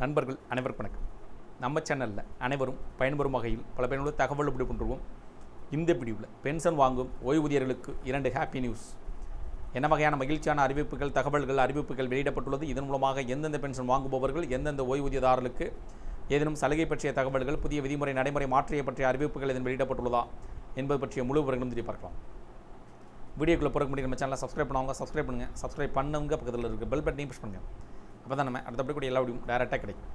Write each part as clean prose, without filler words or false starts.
நண்பர்கள் அனைவருக்கும் வணக்கம். நம்ம சேனலில் அனைவரும் பயன்பெறும் வகையில் பல பயனுள்ள தகவல் இப்படி கொண்டுருவோம். இந்த வீடியோவில் பென்ஷன் வாங்கும் ஓய்வூதியர்களுக்கு 2 ஹாப்பி நியூஸ். என்ன வகையான மகிழ்ச்சியான அறிவிப்புகள் வெளியிடப்பட்டுள்ளது. இதன் மூலமாக எந்தெந்த பென்ஷன் வாங்குபவர்கள், எந்தெந்த ஓய்வூதியதாரர்களுக்கு ஏதேனும் சலுகை பற்றிய தகவல்கள், புதிய விதிமுறை நடைமுறை மாற்றிய பற்றிய அறிவிப்புகள் இதன் வெளியிடப்பட்டுள்ளதா என்பது பற்றிய முழு விவரங்களும் தெரிய பார்க்கலாம். வீடியோக்குள்ளே போகிற முடியும். நம்ம சேனலை சப்ஸ்கிரைப் பண்ணுவாங்க, சப்ஸ்கிரைப் பண்ணுங்கள். சப்ஸ்கிரைப் பண்ணுங்க, பக்கத்தில் இருக்க பெல் பட்டனையும் புஷ் பண்ணுங்கள். அப்போ தான் நம்ம அடுத்தபடி கூட எல்லா வீடியும் டைரெக்டாக கிடைக்கும்.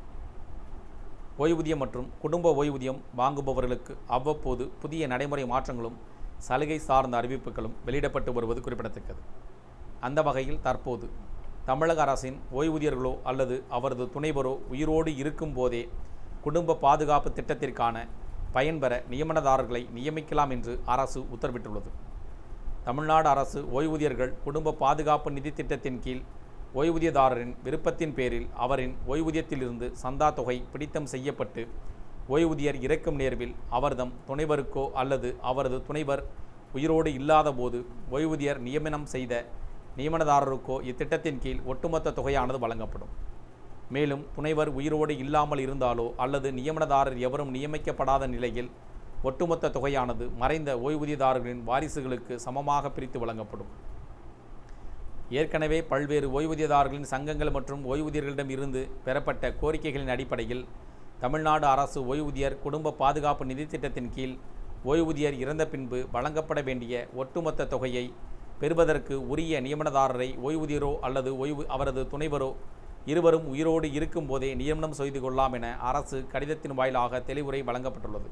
ஓய்வூதியம் மற்றும் குடும்ப ஓய்வூதியம் வாங்குபவர்களுக்கு அவ்வப்போது புதிய நடைமுறை மாற்றங்களும் சலுகை சார்ந்த அறிவிப்புகளும் வெளியிடப்பட்டு வருவது குறிப்பிடத்தக்கது. அந்த வகையில் தற்போது தமிழக அரசின் ஓய்வூதியர்களோ அல்லது அவரது துணைவரோ உயிரோடு இருக்கும் போதே குடும்ப பாதுகாப்பு திட்டத்திற்கான பயன்பெற நியமனதாரர்களை நியமிக்கலாம் என்று அரசு உத்தரவிட்டுள்ளது. தமிழ்நாடு அரசு ஓய்வூதியர்கள் குடும்ப பாதுகாப்பு நிதி திட்டத்தின் கீழ் ஓய்வூதியதாரரின் விருப்பத்தின் பேரில் அவரின் ஓய்வூதியத்திலிருந்து சந்தா தொகை பிடித்தம் செய்யப்பட்டு ஓய்வூதியர் இறக்கும் நேர்வில் அவர்தம் துணைவருக்கோ அல்லது அவரது துணைவர் உயிரோடு இல்லாத போது ஓய்வூதியர் நியமனம் செய்த நியமனதாரருக்கோ இத்திட்டத்தின் கீழ் ஒட்டுமொத்த தொகையானது வழங்கப்படும். மேலும் துணைவர் உயிரோடு இல்லாமல் இருந்தாலோ அல்லது நியமனதாரர் எவரும் நியமிக்கப்படாத நிலையில் ஒட்டுமொத்த தொகையானது மறைந்த ஓய்வூதியதாரர்களின் வாரிசுகளுக்கு சமமாக பிரித்து வழங்கப்படும். ஏற்கனவே பல்வேறு ஓய்வூதியதாரர்களின் சங்கங்கள் மற்றும் ஓய்வூதியர்களிடம் இருந்து பெறப்பட்ட கோரிக்கைகளின் அடிப்படையில் தமிழ்நாடு அரசு ஓய்வூதியர் குடும்ப பாதுகாப்பு நிதி திட்டத்தின் கீழ் ஓய்வூதியர் இறந்த பின்பு வழங்கப்பட வேண்டிய ஒட்டுமொத்த தொகையை பெறுவதற்கு உரிய நியமனதாரரை ஓய்வூதியரோ அல்லது அவரது துணைவரோ இருவரும் உயிரோடு இருக்கும் போதே நியமனம் செய்து கொள்ளலாம் என அரசு கடிதத்தின் வாயிலாக தெளிவுரை வழங்கப்பட்டுள்ளது.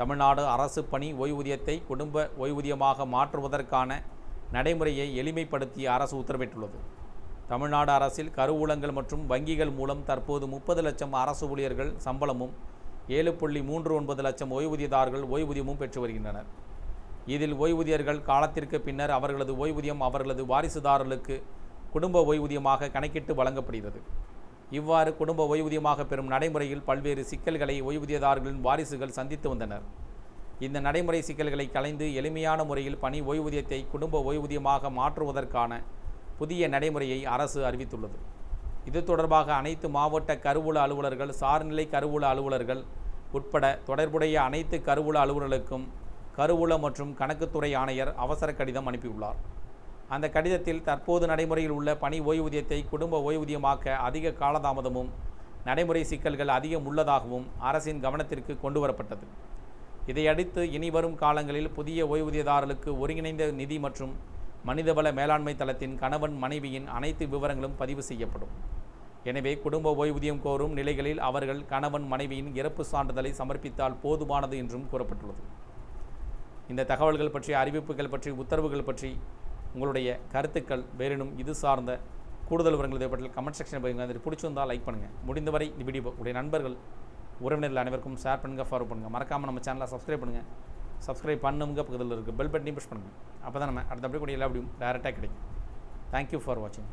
தமிழ்நாடு அரசு பணி ஓய்வூதியத்தை குடும்ப ஓய்வூதியமாக மாற்றுவதற்கான நடைமுறையை எளிமைப்படுத்தி அரசு உத்தரவிட்டுள்ளது. தமிழ்நாடு அரசில் கருவூலங்கள் மற்றும் வங்கிகள் மூலம் தற்போது 30 லட்சம் அரசு ஊழியர்கள் சம்பளமும் 7.39 லட்சம் ஓய்வூதியதாரர்கள் ஓய்வூதியமும் பெற்று வருகின்றனர். இதில் ஓய்வூதியர்கள் காலத்திற்கு பின்னர் அவர்களது ஓய்வூதியம் அவர்களது வாரிசுதாரர்களுக்கு குடும்ப ஓய்வூதியமாக கணக்கிட்டு வழங்கப்படுகிறது. இவ்வாறு குடும்ப ஓய்வூதியமாக பெறும் நடைமுறையில் பல்வேறு சிக்கல்களை ஓய்வூதியதாரர்களின் வாரிசுகள் சந்தித்து வந்தனர். இந்த நடைமுறை சிக்கல்களை களைந்து எளிமையான முறையில் பணி ஓய்வூதியத்தை குடும்ப ஓய்வூதியமாக மாற்றுவதற்கான புதிய நடைமுறையை அரசு அறிவித்துள்ளது. இது தொடர்பாக அனைத்து மாவட்ட கருவூல அலுவலர்கள், சார்நிலை கருவூல அலுவலர்கள் உட்பட தொடர்புடைய அனைத்து கருவூல அலுவலர்களுக்கும் கருவூல மற்றும் கணக்குத்துறை ஆணையர் அவசர கடிதம் அனுப்பியுள்ளார். அந்த கடிதத்தில் தற்போது நடைமுறையில் உள்ள பணி ஓய்வூதியத்தை குடும்ப ஓய்வூதியமாக்க அதிக காலதாமதமும் நடைமுறை சிக்கல்கள் அதிகம் உள்ளதாகவும் அரசின் கவனத்திற்கு கொண்டு வரப்பட்டது. இதையடுத்து இனிவரும் காலங்களில் புதிய ஓய்வூதியதாரர்களுக்கு ஒருங்கிணைந்த நிதி மற்றும் மனிதவள மேலாண்மை தளத்தின் கணவன் மனைவியின் அனைத்து விவரங்களும் பதிவு செய்யப்படும். எனவே குடும்ப ஓய்வூதியம் கோரும் நிலைகளில் அவர்கள் கணவன் மனைவியின் இறப்பு சான்றிதழை சமர்ப்பித்தால் போதுமானது என்றும் கூறப்பட்டுள்ளது. இந்த தகவல்கள் பற்றி, அறிவிப்புகள் பற்றி, உத்தரவுகள் பற்றி உங்களுடைய கருத்துக்கள் வேறெனும் இது சார்ந்த கூடுதல் விவரங்கள் தேவைப்பட்டால் கமெண்ட் செக்ஷனில் போய் அது பிடிச்சிருந்தால் லைக் பண்ணுங்கள். முடிந்தவரை இந்த வீடியோ உடைய நண்பர்கள் உறவினர்கள் அனைவருக்கும் ஷேர் பண்ணுங்கள், ஃபாலோ பண்ணுங்கள். மறக்காமல் நம்ம சேனலை சப்ஸ்கிரைப் பண்ணுங்கள். சப்ஸ்கிரைப் பண்ணுங்க, பக்கத்தில் இருக்குது பெல் பட்டனையும் புஷ் பண்ணுங்கள். அப்போ தான் நம்ம அடுத்தபடி கூட எல்லா வீடியோவும் டைரெக்டாக கிடைக்கும். தேங்க்யூ ஃபார் வாட்சிங்.